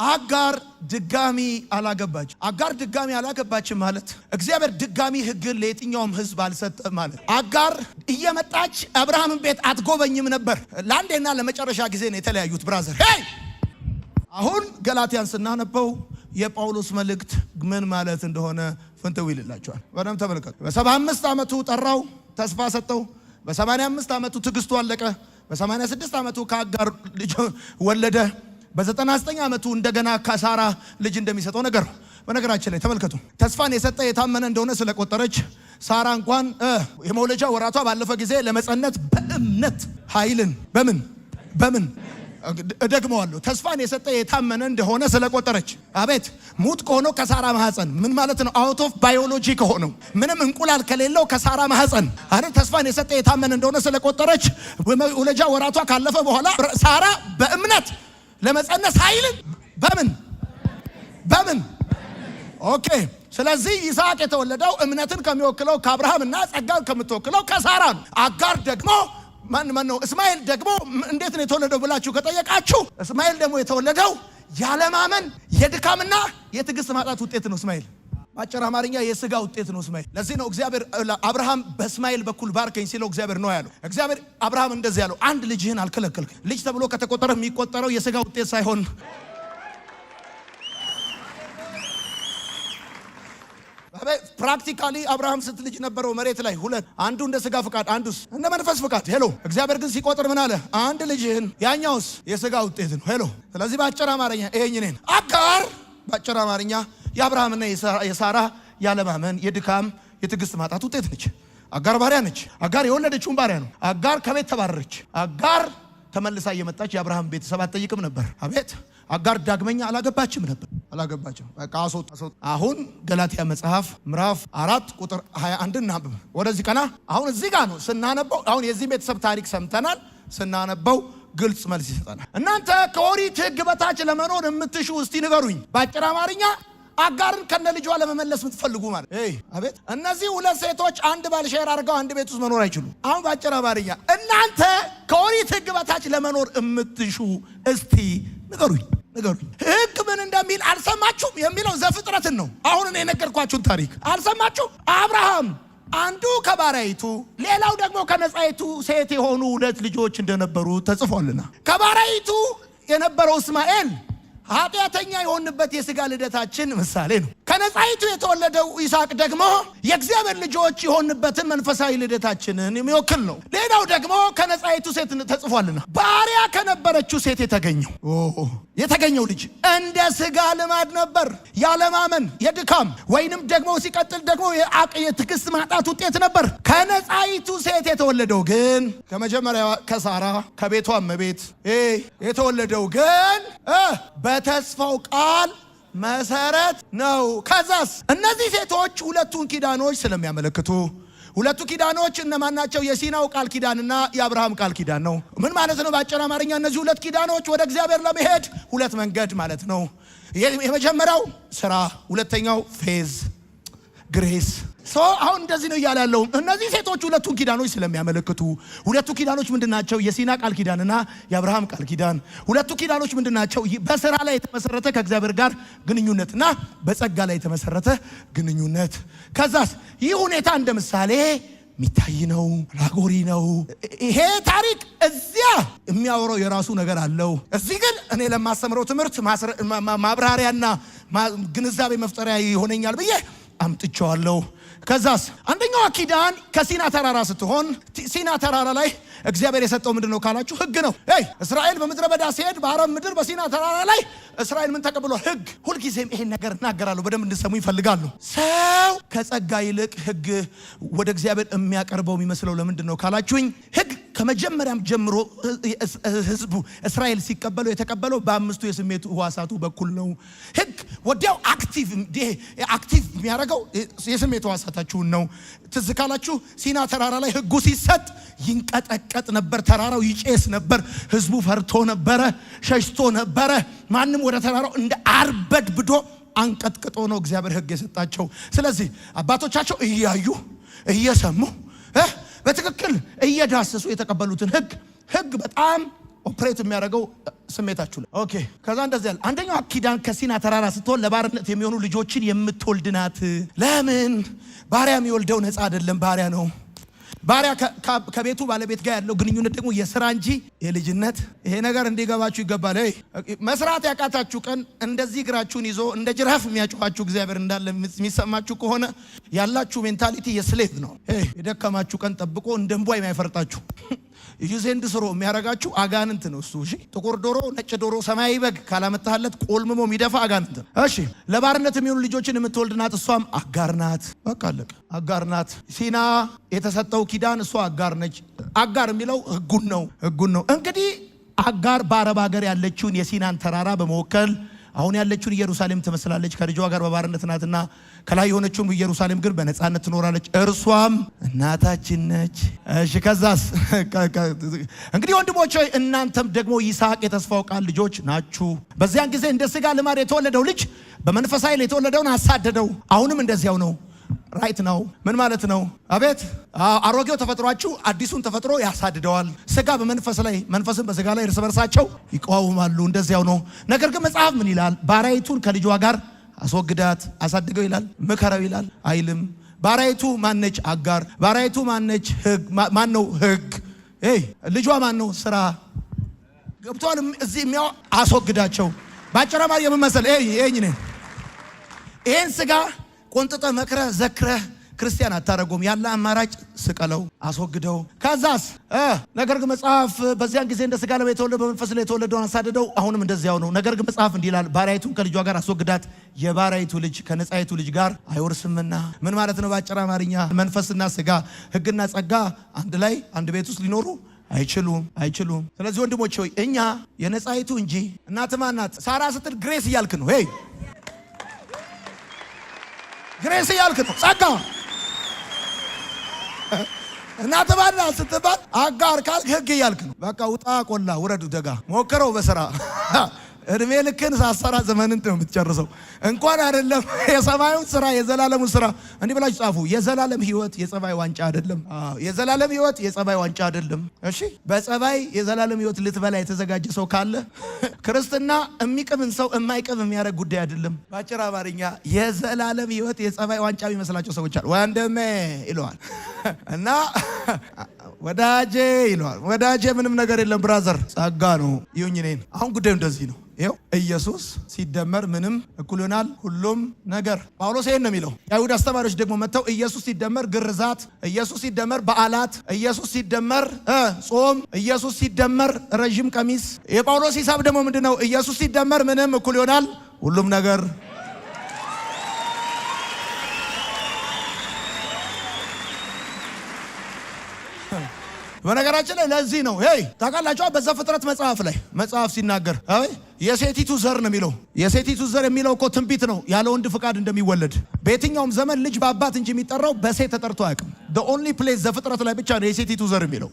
አጋር ድጋሚ አላገባችም። አጋር ድጋሚ አላገባችም ማለት እግዚአብሔር ድጋሚ ሕግን ለየትኛውም ሕዝብ አልሰጠም ማለት። አጋር እየመጣች አብርሃምን ቤት አትጎበኝም ነበር። ለአንዴና ለመጨረሻ ጊዜ ነው የተለያዩት። ብራዘር አሁን ገላትያን ስናነበው የጳውሎስ መልእክት ምን ማለት እንደሆነ ፍንትው ይልላቸዋል። በደም ተመልከቱ። በ75 ዓመቱ ጠራው፣ ተስፋ ሰጠው። በ85 ዓመቱ ትዕግስቱ አለቀ። በ86 ዓመቱ ከአጋር ልጅ ወለደ። በ99 ዓመቱ እንደገና ከሳራ ልጅ እንደሚሰጠው ነገር ነው። በነገራችን ላይ ተመልከቱ። ተስፋን የሰጠ የታመነ እንደሆነ ስለቆጠረች ሳራ እንኳን የመውለጃ ወራቷ ባለፈ ጊዜ ለመጸነት በእምነት ኃይልን በምን እደግመዋለሁ። ተስፋን የሰጠ የታመነ እንደሆነ ስለቆጠረች። አቤት ሙት ከሆነው ከሳራ ማህፀን ምን ማለት ነው? አውት ኦፍ ባዮሎጂ ከሆነው ምንም እንቁላል ከሌለው ከሳራ ማህፀን አይደል? ተስፋን የሰጠ የታመነ እንደሆነ ስለቆጠረች የመውለጃ ወራቷ ካለፈ በኋላ ሳራ በእምነት ለመጸነስ ኃይልን በምን ኦኬ። ስለዚህ ይስሐቅ የተወለደው እምነትን ከሚወክለው ከአብርሃምና ጸጋን ከምትወክለው ከሳራ ነው። አጋር ደግሞ ማን ነው? እስማኤል ደግሞ እንዴት ነው የተወለደው ብላችሁ ከጠየቃችሁ እስማኤል ደግሞ የተወለደው ያለማመን የድካምና የትዕግስት ማጣት ውጤት ነው። እስማኤል ባጭር አማርኛ የሥጋ ውጤት ነው እስማኤል። ለዚህ ነው እግዚአብሔር አብርሃም በእስማኤል በኩል ባርከኝ ሲለው እግዚአብሔር ነው ያለው። እግዚአብሔር አብርሃም እንደዚህ ያለው አንድ ልጅህን አልከለከልክም። ልጅ ተብሎ ከተቆጠረ የሚቆጠረው የሥጋ ውጤት ሳይሆን ፕራክቲካሊ አብርሃም ስንት ልጅ ነበረው መሬት ላይ? ሁለት። አንዱ እንደ ሥጋ ፍቃድ፣ አንዱስ እንደ መንፈስ ፍቃድ። ሄሎ እግዚአብሔር ግን ሲቆጥር ምን አለ? አንድ ልጅህን፣ ያኛውስ የሥጋ ውጤት ነው። ሄሎ ስለዚህ ባጭር አማርኛ ይሄኝ ነኝ። አጋር ባጭር አማርኛ የአብርሃምና የሳራ ያለማመን የድካም የትዕግስት ማጣት ውጤት ነች። አጋር ባሪያ ነች። አጋር የወለደችውን ባሪያ ነው። አጋር ከቤት ተባረረች። አጋር ተመልሳ እየመጣች የአብርሃም ቤተሰብ አትጠይቅም ነበር። አቤት አጋር ዳግመኛ አላገባችም ነበር። አላገባችም። በቃ አሶት። አሁን ገላትያ መጽሐፍ ምዕራፍ 4 ቁጥር 21 እናንብብ። ወደዚህ ቀና። አሁን እዚህ ጋር ነው ስናነበው። አሁን የዚህ ቤተሰብ ታሪክ ሰምተናል። ስናነበው ግልጽ መልስ ይሰጣናል። እናንተ ከኦሪት ሕግ በታች ለመኖር የምትሹ እስቲ ንገሩኝ። ባጭር አማርኛ አጋርን ከነ ልጇ ለመመለስ የምትፈልጉ ማለት አቤት። እነዚህ ሁለት ሴቶች አንድ ባል ሼር አድርገው አንድ ቤት ውስጥ መኖር አይችሉም። አሁን ባጭር አማርኛ እናንተ ከኦሪት ሕግ በታች ለመኖር የምትሹ እስቲ ንገሩኝ። ሕግ ምን እንደሚል አልሰማችሁም? የሚለው ዘፍጥረትን ነው። አሁን እኔ የነገርኳችሁን ታሪክ አልሰማችሁም? አብርሃም አንዱ ከባሪያይቱ ሌላው ደግሞ ከነጻይቱ ሴት የሆኑ ሁለት ልጆች እንደነበሩ ተጽፏልና ከባሪያይቱ የነበረው እስማኤል ኃጢአተኛ የሆንበት የሥጋ ልደታችን ምሳሌ ነው። ከነጻይቱ የተወለደው ይስሐቅ ደግሞ የእግዚአብሔር ልጆች የሆንበትን መንፈሳዊ ልደታችንን የሚወክል ነው። ሌላው ደግሞ ከነጻይቱ ሴት ተጽፏልና ባሪያ ከነበረችው ሴት የተገኘው ልጅ እንደ ሥጋ ልማድ ነበር። ያለማመን የድካም ወይንም ደግሞ ሲቀጥል ደግሞ የትዕግስት ማጣት ውጤት ነበር። ከነጻይቱ ሴት የተወለደው ግን ከመጀመሪያ ከሳራ ከቤቷ እመቤት የተወለደው ግን በተስፋው ቃል መሰረት ነው። ከዛስ እነዚህ ሴቶች ሁለቱን ኪዳኖች ስለሚያመለክቱ ሁለቱ ኪዳኖች እነማን ናቸው? የሲናው ቃል ኪዳንና የአብርሃም ቃል ኪዳን ነው። ምን ማለት ነው? በአጭር አማርኛ እነዚህ ሁለት ኪዳኖች ወደ እግዚአብሔር ለመሄድ ሁለት መንገድ ማለት ነው። የመጀመሪያው ስራ፣ ሁለተኛው ፌዝ ግሬስ። አሁን እንደዚህ ነው እያለ ያለው። እነዚህ ሴቶች ሁለቱን ኪዳኖች ስለሚያመለክቱ ሁለቱ ኪዳኖች ምንድናቸው? የሲና ቃል ኪዳንና የአብርሃም ቃል ኪዳን። ሁለቱ ኪዳኖች ምንድናቸው? በስራ ላይ የተመሰረተ ከእግዚአብሔር ጋር ግንኙነትና በጸጋ ላይ የተመሰረተ ግንኙነት። ከዛስ ይህ ሁኔታ እንደ ምሳሌ የሚታይ ነው፣ ላጎሪ ነው። ይሄ ታሪክ እዚያ የሚያወራው የራሱ ነገር አለው። እዚህ ግን እኔ ለማስተምረው ትምህርት ማብራሪያና ግንዛቤ መፍጠሪያ ይሆነኛል ብዬ አምጥቼዋለሁ። ከዛስ አንደኛዋ ኪዳን ከሲና ተራራ ስትሆን ሲና ተራራ ላይ እግዚአብሔር የሰጠው ምንድነው ካላችሁ ሕግ ነው። እስራኤል በምድረ በዳ ሲሄድ በአረብ ምድር በሲና ተራራ ላይ እስራኤል ምን ተቀብሏል? ሕግ። ሁልጊዜም ይሄን ነገር እናገራለሁ፣ በደንብ እንድሰሙ ይፈልጋሉ። ሰው ከጸጋ ይልቅ ሕግ ወደ እግዚአብሔር የሚያቀርበው የሚመስለው ለምንድን ነው ካላችሁኝ፣ ሕግ ከመጀመሪያም ጀምሮ ህዝቡ እስራኤል ሲቀበለው የተቀበለው በአምስቱ የስሜት ሕዋሳቱ በኩል ነው። ሕግ ወዲያው አክቲቭ የሚያደርገው የስሜት ሕዋሳታችሁን ነው። ትዝ ካላችሁ ሲና ተራራ ላይ ሕጉ ሲሰጥ ይንቀጠቀጥ ነበር፣ ተራራው ይጨስ ነበር፣ ህዝቡ ፈርቶ ነበረ፣ ሸሽቶ ነበረ። ማንም ወደ ተራራው እንደ አርበድ ብዶ አንቀጥቅጦ ነው እግዚአብሔር ሕግ የሰጣቸው። ስለዚህ አባቶቻቸው እያዩ እየሰሙ በትክክል እየዳሰሱ የተቀበሉትን ሕግ በጣም ኦፕሬት የሚያደርገው ስሜታችሁ ላይ ኦኬ። ከዛ እንደዚህ ያለ አንደኛው ኪዳን ከሲና ተራራ ስትሆን ለባርነት የሚሆኑ ልጆችን የምትወልድ ናት። ለምን? ባሪያ የሚወልደው ነፃ አይደለም፣ ባሪያ ነው። ባሪያ ከቤቱ ባለቤት ጋር ያለው ግንኙነት ደግሞ የሥራ እንጂ የልጅነት። ይሄ ነገር እንዲገባችሁ ይገባል። መስራት ያቃታችሁ ቀን እንደዚህ እግራችሁን ይዞ እንደ ጅራፍ የሚያጮኻችሁ እግዚአብሔር እንዳለ የሚሰማችሁ ከሆነ ያላችሁ ሜንታሊቲ የስሌቭ ነው። የደከማችሁ ቀን ጠብቆ እንደ እንቧይ የሚያፈርጣችሁ ዘንድ ስሮ የሚያረጋችሁ አጋንንት ነው እሱ። እሺ ጥቁር ዶሮ፣ ነጭ ዶሮ፣ ሰማያዊ በግ ካላመጣለት ቆልምሞ የሚደፋ አጋንንት። እሺ ለባርነት የሚሆኑ ልጆችን የምትወልድ ናት፣ እሷም አጋር ናት። በቃ አለቀ። አጋር ናት። ሲና የተሰጠው ኪዳን እሷ አጋር ነች። አጋር የሚለው ሕጉን ነው። እንግዲህ አጋር በአረብ ሀገር ያለችውን የሲናን ተራራ በመወከል አሁን ያለችውን ኢየሩሳሌም ትመስላለች። ከልጇ ጋር በባርነት ናትና ከላይ የሆነችውን ኢየሩሳሌም ግን በነፃነት ትኖራለች። እርሷም እናታችን ነች። እሺ ከዛስ? እንግዲህ ወንድሞች ሆይ እናንተም ደግሞ ይስሐቅ የተስፋው ቃል ልጆች ናችሁ። በዚያን ጊዜ እንደ ሥጋ ልማድ የተወለደው ልጅ በመንፈስ ኃይል የተወለደውን አሳደደው። አሁንም እንደዚያው ነው። ራይት ነው። ምን ማለት ነው? አቤት አሮጌው ተፈጥሯችሁ አዲሱን ተፈጥሮ ያሳድደዋል። ሥጋ በመንፈስ ላይ መንፈስን በሥጋ ላይ እርስ በርሳቸው ይቃወማሉ። እንደዚያው ነው። ነገር ግን መጽሐፍ ምን ይላል? ባሪያይቱን ከልጇ ጋር አስወግዳት፣ አሳድገው ይላል። ምከረው ይላል አይልም። ባሪያይቱ ማነች? አጋር። ባሪያይቱ ማነች? ሕግ። ማን ነው ሕግ? ልጇ ማን ነው? ስራ። ገብቷል? እዚህ የሚያው አስወግዳቸው። ባጭራማ የምመሰል ይሄን ሥጋ ቆንጥጠ መክረ ዘክረ ክርስቲያን አታረጉም። ያለ አማራጭ ስቀለው፣ አስወግደው። ከዛስ ነገር ግን መጽሐፍ በዚያን ጊዜ እንደ ሥጋ ለባይ የተወለደ በመንፈስ ላይ የተወለደውን አሳደደው። አሁንም እንደዚያው ነው። ነገር ግን መጽሐፍ እንዲህ ይላል፣ ባሪያይቱን ከልጇ ጋር አስወግዳት፣ የባሪያይቱ ልጅ ከነጻይቱ ልጅ ጋር አይወርስምና። ምን ማለት ነው? በአጭር አማርኛ መንፈስና ሥጋ ሕግና ጸጋ አንድ ላይ አንድ ቤት ውስጥ ሊኖሩ አይችሉም። ስለዚህ ወንድሞቼ ሆይ እኛ የነጻይቱ እንጂ እናት ማናት? ሳራ ስትል ግሬስ እያልክ ነው። ግሬስ እያልክ ነው። ጸጋ እናት ባላ ስትባል አጋር ካልክ ሕግ እያልክ ነው። በቃ ውጣ ቆላ ውረዱ ደጋ ሞክረው በስራ እድሜ ልክን ሳሰራ ዘመንን ነው የምትጨርሰው። እንኳን አይደለም የሰማዩን ስራ የዘላለሙን ስራ እንዲህ ብላችሁ ጻፉ። የዘላለም ህይወት የጸባይ ዋንጫ አይደለም። የዘላለም ህይወት የጸባይ ዋንጫ አይደለም። እሺ በጸባይ የዘላለም ህይወት ልትበላ የተዘጋጀ ሰው ካለ ክርስትና የሚቅምን ሰው የማይቅም የሚያደርግ ጉዳይ አይደለም። ባጭር አማርኛ የዘላለም ህይወት የጸባይ ዋንጫ የሚመስላቸው ሰዎች አሉ። ወንድሜ ይለዋል እና ወዳጄ ይለዋል። ወዳጄ ምንም ነገር የለም ብራዘር፣ ጸጋ ነው። ይሁኝ እኔን አሁን ጉዳዩ እንደዚህ ነው። ይኸው ኢየሱስ ሲደመር ምንም እኩል ይሆናል ሁሉም ነገር። ጳውሎስ ይሄን ነው የሚለው። የአይሁድ አስተማሪዎች ደግሞ መጥተው ኢየሱስ ሲደመር ግርዛት፣ ኢየሱስ ሲደመር በዓላት፣ ኢየሱስ ሲደመር ጾም፣ ኢየሱስ ሲደመር ረዥም ቀሚስ። የጳውሎስ ሂሳብ ደግሞ ምንድነው? ኢየሱስ ሲደመር ምንም እኩል ይሆናል ሁሉም ነገር። በነገራችን ላይ ለዚህ ነው ታውቃላችሁ፣ በዘፍጥረት መጽሐፍ ሲናገር የሴቲቱ ዘር ነው የሚለው። የሴቲቱ ዘር የሚለው እኮ ትንቢት ነው፣ ያለ ወንድ ፍቃድ እንደሚወለድ። በየትኛውም ዘመን ልጅ በአባት እንጂ የሚጠራው በሴት ተጠርቶ አያውቅም። the only place ዘፍጥረት ላይ ብቻ ነው የሴቲቱ ዘር የሚለው።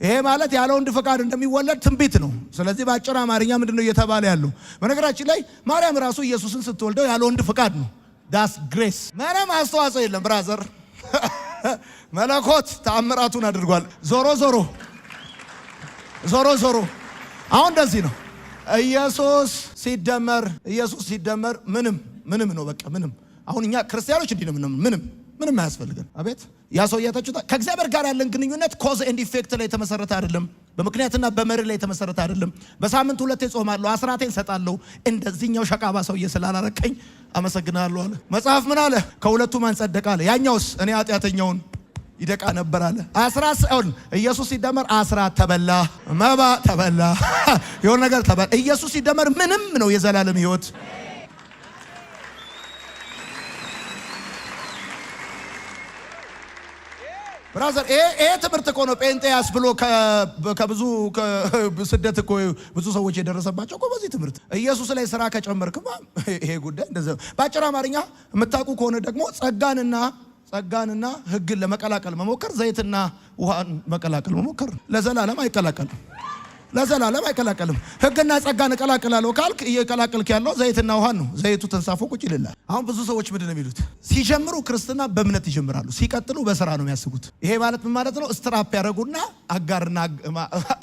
ይሄ ማለት ያለ ወንድ ፍቃድ እንደሚወለድ ትንቢት ነው። ስለዚህ በአጭር አማርኛ ምንድነው እየተባለ ያለው? በነገራችን ላይ ማርያም ራሱ ኢየሱስን ስትወልደው ያለ ወንድ ፍቃድ ነው። ዳስ ግሬስ። ምንም አስተዋጽኦ የለም ብራዘር። መለኮት ተአምራቱን አድርጓል። ዞሮ ዞሮ አሁን እንደዚህ ነው። ኢየሱስ ሲደመር ምንም ነው። በቃ ምንም። አሁን እኛ ክርስቲያኖች እንዲህ ነው። ምንም አያስፈልገን። አቤት ያሰውያታችሁ ከእግዚአብሔር ጋር ያለን ግንኙነት ኮዝ ኤንድ ኢፌክት ላይ የተመሰረተ አይደለም። በምክንያትና በመሪ ላይ የተመሰረተ አይደለም። በሳምንት 2 ጾማለሁ፣ አስራቴን ሰጣለሁ፣ እንደዚህኛው ሸቃባ ሰውዬ ስላላረከኝ አመሰግናለሁ አለ። መጽሐፍ ምን አለ? ከሁለቱ ማን ጸደቀ አለ። ያኛውስ እኔ ኃጢአተኛውን ይደቃ ነበር አለ። ኢየሱስ ሲደመር አስራት ተበላ፣ መባ ተበላ፣ የሆነ ነገር ተበላ። ኢየሱስ ሲደመር ምንም ነው የዘላለም ህይወት። ብራዘር ይሄ ትምህርት እኮ ነው ጴንጤያስ ብሎ ከብዙ ስደት እኮ ብዙ ሰዎች የደረሰባቸው እኮ በዚህ ትምህርት። ኢየሱስ ላይ ስራ ከጨመርክማ ይሄ ጉዳይ እንደዚህ። በአጭር አማርኛ የምታውቁ ከሆነ ደግሞ ጸጋንና ህግን ለመቀላቀል መሞከር ዘይትና ውሃን መቀላቀል መሞከር ለዘላለም አይቀላቀልም። ለዘላለም አይቀላቀልም። ሕግና ጸጋን እቀላቅላለሁ ካልክ እየቀላቀልክ ያለው ዘይትና ውሃን ነው። ዘይቱ ተንሳፎ ቁጭ ይላል። አሁን ብዙ ሰዎች ምንድን ነው የሚሉት? ሲጀምሩ ክርስትና በእምነት ይጀምራሉ፣ ሲቀጥሉ በስራ ነው የሚያስቡት። ይሄ ማለት ምን ማለት ነው? ስትራፕ ያደረጉና አጋርና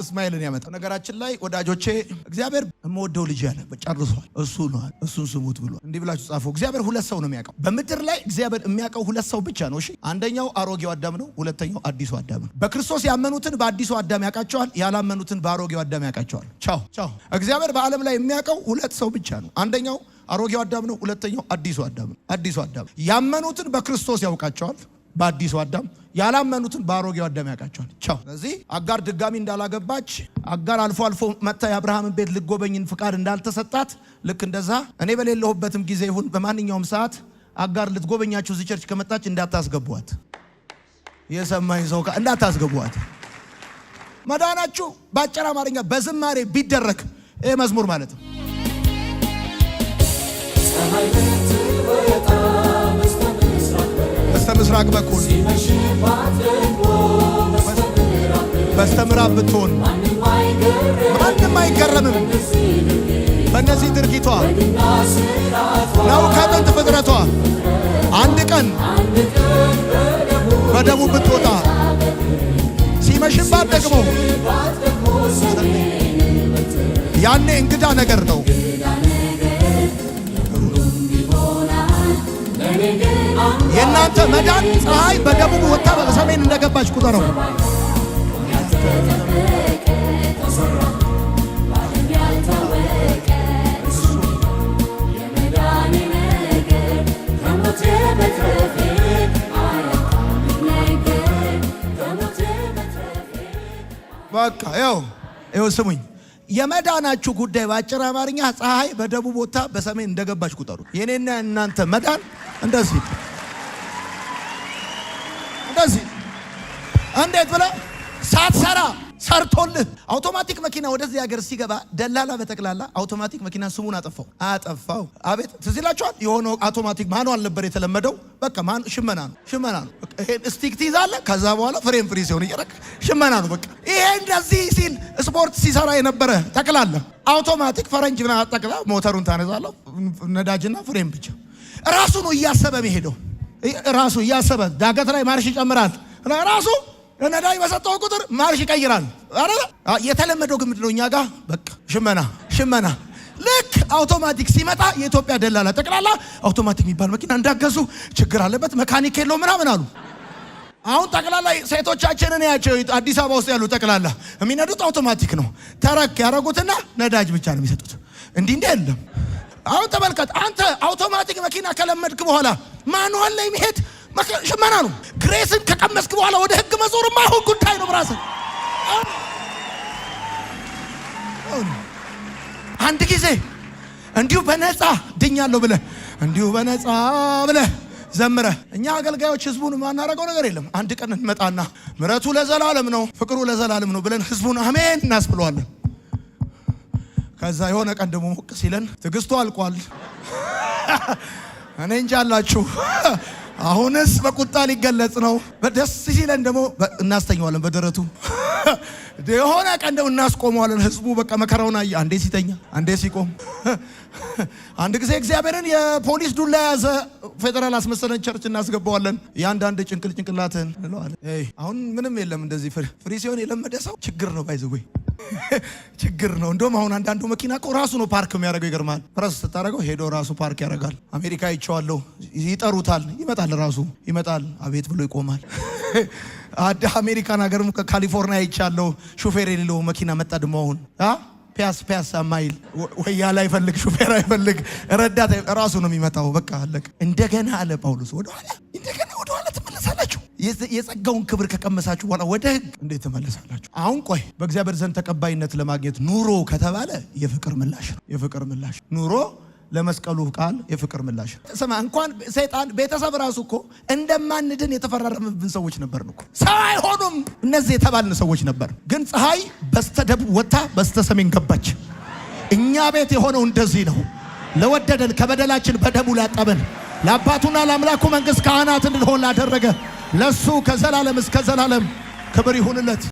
እስማኤልን ያመጣው። ነገራችን ላይ ወዳጆቼ እግዚአብሔር የምወደው ልጅ ያለ ጨርሷል፣ እሱ ነው፣ እሱን ስሙት ብሎ እንዲህ ብላችሁ ጻፉ። እግዚአብሔር ሁለት ሰው ነው የሚያውቀው በምድር ላይ። እግዚአብሔር የሚያውቀው ሁለት ሰው ብቻ ነው። እሺ፣ አንደኛው አሮጌው አዳም ነው፣ ሁለተኛው አዲሱ አዳም ነው። በክርስቶስ ያመኑትን በአዲሱ አዳም ያውቃቸዋል፣ ያላመኑትን በአሮጌው አዳም ያውቃቸዋል። ቻው ቻው። እግዚአብሔር በዓለም ላይ የሚያውቀው ሁለት ሰው ብቻ ነው። አንደኛው አሮጌው አዳም ነው፣ ሁለተኛው አዲሱ አዳም ነው። አዲሱ አዳም ያመኑትን በክርስቶስ ያውቃቸዋል በአዲሱ አዳም፣ ያላመኑትን በአሮጌው አዳም ያውቃቸዋል። ቻው። ስለዚህ አጋር ድጋሚ እንዳላገባች፣ አጋር አልፎ አልፎ መጥታ የአብርሃምን ቤት ልጎበኝን ፍቃድ እንዳልተሰጣት፣ ልክ እንደዛ እኔ በሌለሁበትም ጊዜ ይሁን በማንኛውም ሰዓት አጋር ልትጎበኛችሁ እዚህ ቸርች ከመጣች እንዳታስገቧት። የሰማኝ ሰው እንዳታስገቧት። መዳናችሁ በአጭር አማርኛ በዝማሬ ቢደረግ ይህ መዝሙር ማለት ነው። በስተ ምስራቅ በኩል በስተ ምዕራብ ብትሆን ማንም አይገረምም። በእነዚህ ድርጊቷ ነው ከጥንት ፍጥረቷ አንድ ቀን በደቡብ ብትወጣ ሲመሽባት ደግሞ ያኔ እንግዳ ነገር ነው። የእናንተ መዳን ፀሐይ በደቡብ ወጥታ በሰሜን እንደገባች ቁጠረው። በቃ ይኸው ስሙኝ። የመዳናችሁ ጉዳይ በአጭር አማርኛ ፀሐይ በደቡብ ወጥታ በሰሜን እንደገባች ቁጠሩ። የኔና እናንተ መዳን እንደዚህ እንዴት ብለህ ሳትሰራ ሰርቶልህ። አውቶማቲክ መኪና ወደዚህ ሀገር ሲገባ ደላላ በጠቅላላ አውቶማቲክ መኪና ስሙን አጠፋው። አቤት ትዝ ይላችኋል። የሆነው አውቶማቲክ ማኑዋል ነበር የተለመደው። በቃ ሽመና ነው። ይሄን ስቲክ ትይዛለህ፣ ከዛ በኋላ ፍሬም ፍሪ ሲሆን እየረክ ሽመና ነው። በቃ ይሄ እንደዚህ ሲል ስፖርት ሲሰራ የነበረ ጠቅላላ አውቶማቲክ ፈረንጅ ና ጠቅላ ሞተሩን ታነዛለህ፣ ነዳጅና ፍሬም ብቻ። ራሱ ነው እያሰበ የሚሄደው። ራሱ እያሰበ ዳገት ላይ ማርሽ ይጨምራል። ራሱ ነዳጅ በሰጠው ቁጥር ማርሽ ይቀይራል። የተለመደው ግን ምንድነው? እኛ ጋር በቃ ሽመና። ልክ አውቶማቲክ ሲመጣ የኢትዮጵያ ደላላ ጠቅላላ አውቶማቲክ የሚባል መኪና እንዳገዙ ችግር አለበት መካኒክ የለው ምናምን አሉ። አሁን ጠቅላላ ሴቶቻችንን ያቸው አዲስ አበባ ውስጥ ያሉ ጠቅላላ የሚነዱት አውቶማቲክ ነው። ተረክ ያደረጉትና ነዳጅ ብቻ ነው የሚሰጡት። እንዲህ የለም። አሁን ተመልከት፣ አንተ አውቶማቲክ መኪና ከለመድክ በኋላ ማኑዋል ላይ መሄድ ሽመና ነው። ግሬስን ከቀመስክ በኋላ ወደ ህግ መዞር ማይሆን ጉዳይ ነው። ብራስ አንድ ጊዜ እንዲሁ በነፃ ድኛለሁ ብለህ ዘምረህ፣ እኛ አገልጋዮች ህዝቡን የማናረገው ነገር የለም። አንድ ቀን እንመጣና ምሕረቱ ለዘላለም ነው፣ ፍቅሩ ለዘላለም ነው ብለን ህዝቡን አሜን እናስብለዋለን። ከዛ የሆነ ቀን ደግሞ ሞቅ ሲለን ትዕግስቱ አልቋል። እኔ እንጃላችሁ አሁንስ በቁጣ ሊገለጽ ነው። ደስ ሲለን ደግሞ እናስተኛዋለን በደረቱ። የሆነ ቀን ደግሞ እናስቆመዋለን። ህዝቡ በቃ መከራውን አየ። አንዴ ሲተኛ፣ አንዴ ሲቆም። አንድ ጊዜ እግዚአብሔርን የፖሊስ ዱላ ያዘ ፌደራል አስመሰለን ቸርች እናስገባዋለን። ያንዳንድ ጭንቅላትን እንለዋለን። አሁን ምንም የለም እንደዚህ ፍሪ ሲሆን የለመደ ሰው ችግር ነው ባይዘው ችግር ነው። እንደውም አሁን አንዳንዱ መኪና እኮ ራሱ ነው ፓርክ የሚያደርገው። ይገርማል። ፕረስ ስታደርገው ሄዶ ራሱ ፓርክ ያደርጋል። አሜሪካ ይቸዋለሁ። ይጠሩታል፣ ይመጣል፣ አቤት ብሎ ይቆማል። አሜሪካን ሀገርም ካሊፎርኒያ ይቻለሁ። ሹፌር የሌለው መኪና መጣ። ደግሞ አሁን ፒያሳ ማይል ወያ ላይ ፈልግ ሹፌር አይፈልግ ረዳት ራሱ ነው የሚመጣው። በቃ አለቀ። እንደገና አለ ጳውሎስ ወደኋላ ትመለሳላችሁ። የጸጋውን ክብር ከቀመሳችሁ በኋላ ወደ ህግ እንዴት ትመለሳላችሁ? አሁን ቆይ በእግዚአብሔር ዘንድ ተቀባይነት ለማግኘት ኑሮ ከተባለ የፍቅር ምላሽ ኑሮ ለመስቀሉ ቃል የፍቅር ምላሽ። ስማ እንኳን ሰይጣን ቤተሰብ ራሱ እኮ እንደማንድን የተፈራረመብን ሰዎች ነበርን እኮ። ሰው አይሆኑም እነዚህ የተባልን ሰዎች ነበር። ግን ፀሐይ በስተደቡብ ወጥታ በስተሰሜን ገባች። እኛ ቤት የሆነው እንደዚህ ነው። ለወደደን ከበደላችን በደሙ ላጠበን ለአባቱና ለአምላኩ መንግሥት ካህናት እንድንሆን ላደረገ ለሱ ከዘላለም እስከ ዘላለም ክብር ይሁንለት።